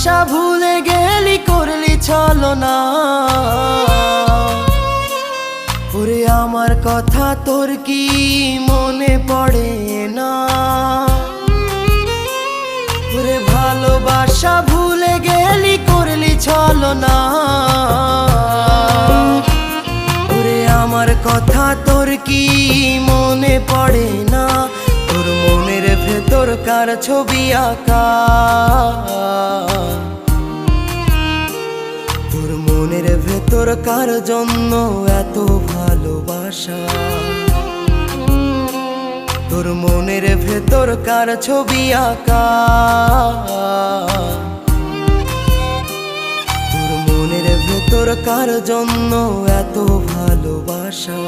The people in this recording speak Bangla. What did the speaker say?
ভালোবাসা ভুলে গেলি করলি ছলনা। ওরে আমার কথা তোর কি মনে পড়ে না? ওরে ভালোবাসা ভুলে গেলি করলি ছলনা। ওরে আমার কথা তোর কি মনে পড়ে না? তোর মনের ভেতর কার ছবি আঁকা? তোর মনের ভেতর কার জন্য এত ভালোবাসা? তোর মনের ভেতর কার ছবি আঁকা? তোর মনের ভেতর কার জন্য এত ভালোবাসা?